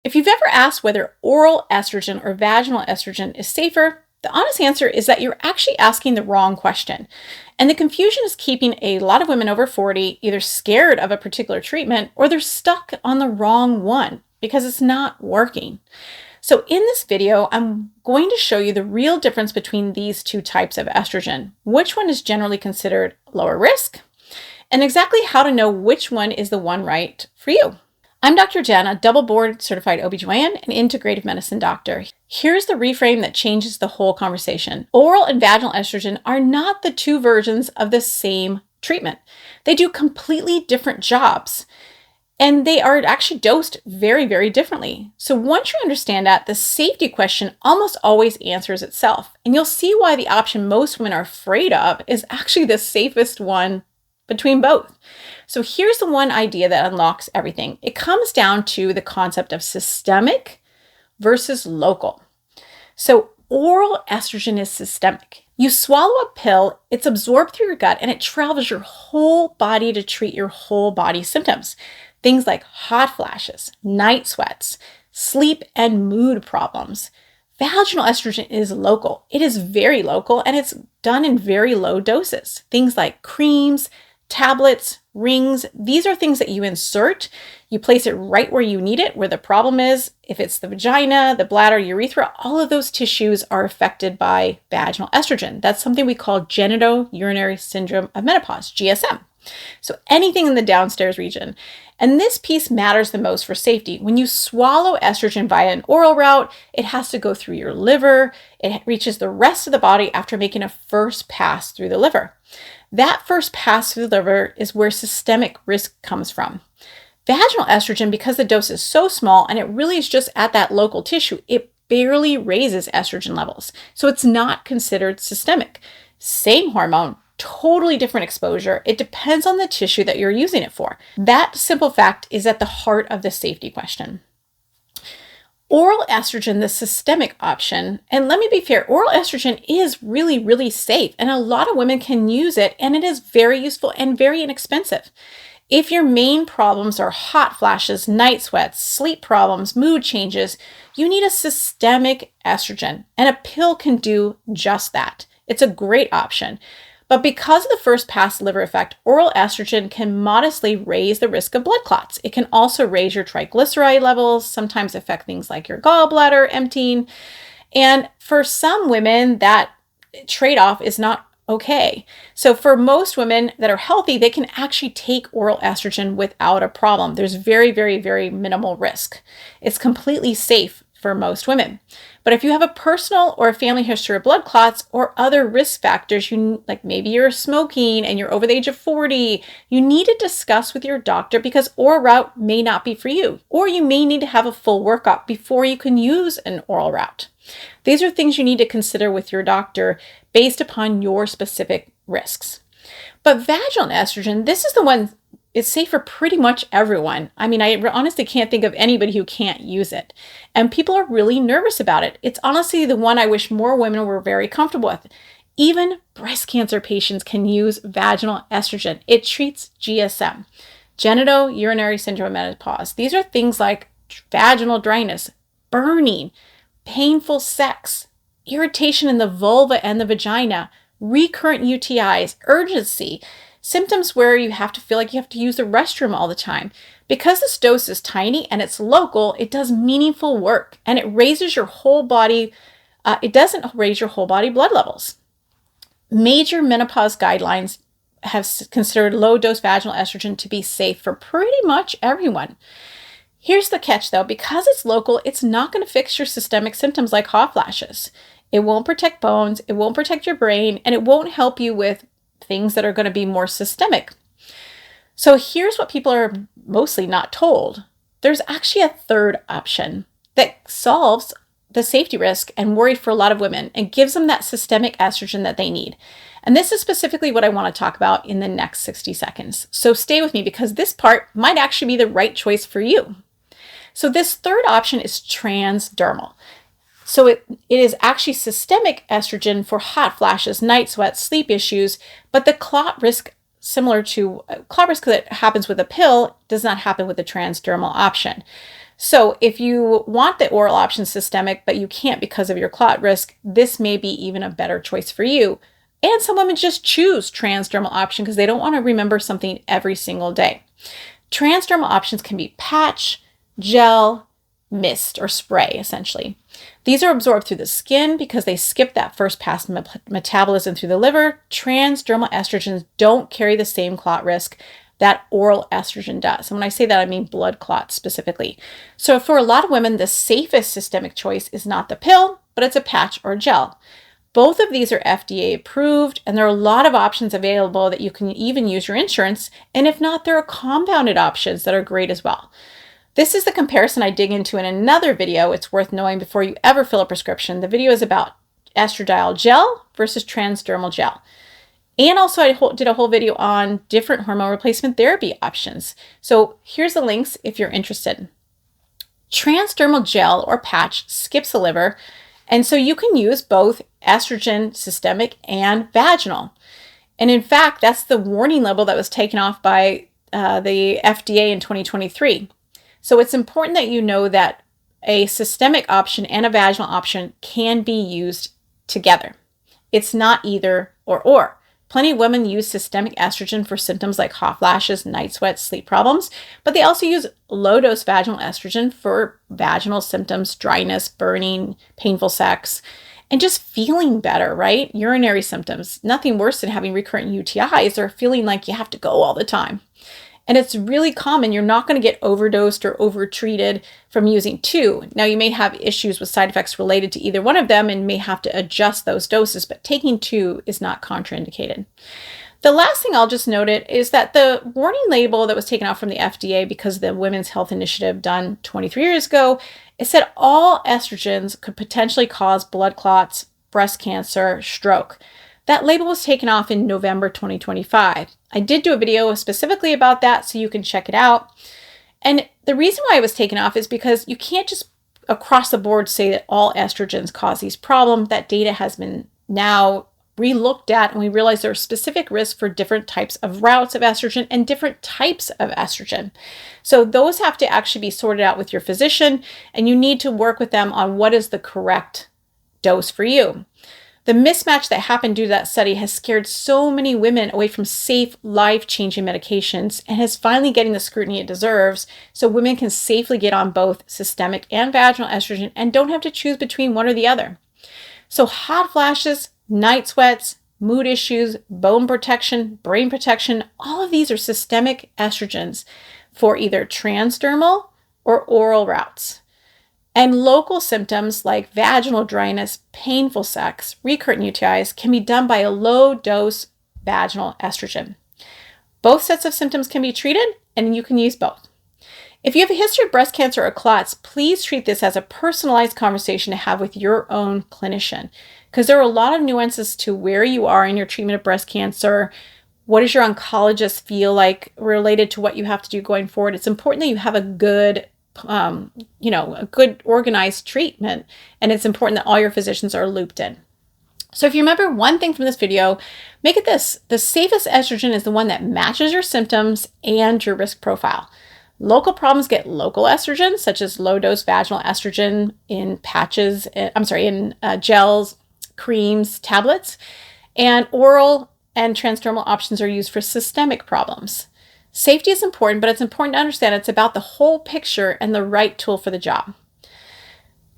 If you've ever asked whether oral estrogen or vaginal estrogen is safer, the honest answer is that you're actually asking the wrong question. And the confusion is keeping a lot of women over 40 either scared of a particular treatment or they're stuck on the wrong one because it's not working. So in this video, I'm going to show you the real difference between these two types of estrogen, which one is generally considered lower risk, and exactly how to know which one is the one right for you. I'm Dr. Jen, a double board certified OB-GYN and integrative medicine doctor. Here's the reframe that changes the whole conversation. Oral and vaginal estrogen are not the two versions of the same treatment. They do completely different jobs, and they are actually dosed very, very differently. So once you understand that, the safety question almost always answers itself. And you'll see why the option most women are afraid of is actually the safest one between both. So here's the one idea that unlocks everything. It comes down to the concept of systemic versus local. So oral estrogen is systemic. You swallow a pill, it's absorbed through your gut, and it travels your whole body to treat your whole body symptoms. Things like hot flashes, night sweats, sleep and mood problems. Vaginal estrogen is local. It is very local, and it's done in very low doses. Things like creams, tablets, rings, these are things that you insert. You place it right where you need it, where the problem is. If it's the vagina, the bladder, urethra, all of those tissues are affected by vaginal estrogen. That's something we call genitourinary syndrome of menopause, GSM. So anything in the downstairs region. And this piece matters the most for safety. When you swallow estrogen via an oral route, it has to go through your liver. It reaches the rest of the body after making a first pass through the liver. That first pass through the liver is where systemic risk comes from. Vaginal estrogen, because the dose is so small and it really is just at that local tissue, it barely raises estrogen levels. So it's not considered systemic. Same hormone, totally different exposure. It depends on the tissue that you're using it for. That simple fact is at the heart of the safety question. Oral estrogen, the systemic option, and let me be fair, oral estrogen is really, really safe, and a lot of women can use it, and it is very useful and very inexpensive. If your main problems are hot flashes, night sweats, sleep problems, mood changes, you need a systemic estrogen, and a pill can do just that. It's a great option. But because of the first pass liver effect, oral estrogen can modestly raise the risk of blood clots. It can also raise your triglyceride levels, sometimes affect things like your gallbladder emptying. And for some women, that trade-off is not okay. So for most women that are healthy, they can actually take oral estrogen without a problem. There's very, very, very minimal risk. It's completely safe for most women. But if you have a personal or a family history of blood clots or other risk factors, like maybe you're smoking and you're over the age of 40, you need to discuss with your doctor because oral route may not be for you, or you may need to have a full workup before you can use an oral route. These are things you need to consider with your doctor based upon your specific risks. But vaginal estrogen, this is the one. It's safe for pretty much everyone. I mean, I honestly can't think of anybody who can't use it. And people are really nervous about it. It's honestly the one I wish more women were very comfortable with. Even breast cancer patients can use vaginal estrogen. It treats GSM, genitourinary syndrome of menopause. These are things like vaginal dryness, burning, painful sex, irritation in the vulva and the vagina, recurrent UTIs, urgency, symptoms where you have to feel like you have to use the restroom all the time. Because this dose is tiny and it's local, it does meaningful work and it raises your whole body. It doesn't raise your whole body blood levels. Major menopause guidelines have considered low dose vaginal estrogen to be safe for pretty much everyone. Here's the catch though, because it's local, it's not going to fix your systemic symptoms like hot flashes. It won't protect bones, it won't protect your brain, and it won't help you with things that are going to be more systemic. So here's what people are mostly not told. There's actually a third option that solves the safety risk and worry for a lot of women and gives them that systemic estrogen that they need. And this is specifically what I want to talk about in the next 60 seconds. So stay with me because this part might actually be the right choice for you. So this third option is transdermal. So it is actually systemic estrogen for hot flashes, night sweats, sleep issues, but the clot risk, similar to clot risk that happens with a pill, does not happen with the transdermal option. So if you want the oral option systemic, but you can't because of your clot risk, this may be even a better choice for you. And some women just choose transdermal option because they don't want to remember something every single day. Transdermal options can be patch, gel, mist, or spray, essentially. These are absorbed through the skin because they skip that first pass metabolism through the liver. Transdermal estrogens don't carry the same clot risk that oral estrogen does. And when I say that, I mean blood clots specifically. So for a lot of women, the safest systemic choice is not the pill, but it's a patch or a gel. Both of these are FDA approved, and there are a lot of options available that you can even use your insurance. And if not, there are compounded options that are great as well. This is the comparison I dig into in another video. It's worth knowing before you ever fill a prescription. The video is about estradiol gel versus transdermal gel. And also I did a whole video on different hormone replacement therapy options. So here's the links if you're interested. Transdermal gel or patch skips the liver, and so you can use both estrogen systemic and vaginal. And in fact, that's the warning label that was taken off by the FDA in 2023. So it's important that you know that a systemic option and a vaginal option can be used together. It's not either or. Plenty of women use systemic estrogen for symptoms like hot flashes, night sweats, sleep problems, but they also use low-dose vaginal estrogen for vaginal symptoms, dryness, burning, painful sex, and just feeling better, right? Urinary symptoms. Nothing worse than having recurrent UTIs or feeling like you have to go all the time. And it's really common. You're not going to get overdosed or overtreated from using two. Now, you may have issues with side effects related to either one of them and may have to adjust those doses, but taking two is not contraindicated. The last thing I'll just note it is that the warning label that was taken off from the FDA because of the Women's Health Initiative done 23 years ago, it said all estrogens could potentially cause blood clots, breast cancer, stroke. That label was taken off in November 2025. I did do a video specifically about that, so you can check it out. And the reason why it was taken off is because you can't just across the board say that all estrogens cause these problems. That data has been now re-looked at, and we realize there are specific risks for different types of routes of estrogen and different types of estrogen. So those have to actually be sorted out with your physician, and you need to work with them on what is the correct dose for you. The mismatch that happened due to that study has scared so many women away from safe, life-changing medications and is finally getting the scrutiny it deserves so women can safely get on both systemic and vaginal estrogen and don't have to choose between one or the other. So hot flashes, night sweats, mood issues, bone protection, brain protection, all of these are systemic estrogens for either transdermal or oral routes. And local symptoms like vaginal dryness, painful sex, recurrent UTIs can be done by a low-dose vaginal estrogen. Both sets of symptoms can be treated, and you can use both. If you have a history of breast cancer or clots, please treat this as a personalized conversation to have with your own clinician, because there are a lot of nuances to where you are in your treatment of breast cancer. What does your oncologist feel like related to what you have to do going forward? It's important that you have a good a good organized treatment, and it's important that all your physicians are looped in. So if you remember one thing from this video, make it this: the safest estrogen is the one that matches your symptoms and your risk profile. Local problems get local estrogen, such as low-dose vaginal estrogen in patches, in gels, creams, tablets, and oral and transdermal options are used for systemic problems. Safety is important, but it's important to understand it's about the whole picture and the right tool for the job.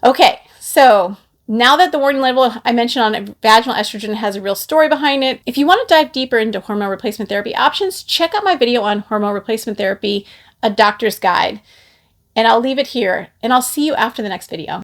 Okay, so now that the warning label I mentioned on vaginal estrogen has a real story behind it, if you want to dive deeper into hormone replacement therapy options, check out my video on hormone replacement therapy, A Doctor's Guide. And I'll leave it here, and I'll see you after the next video.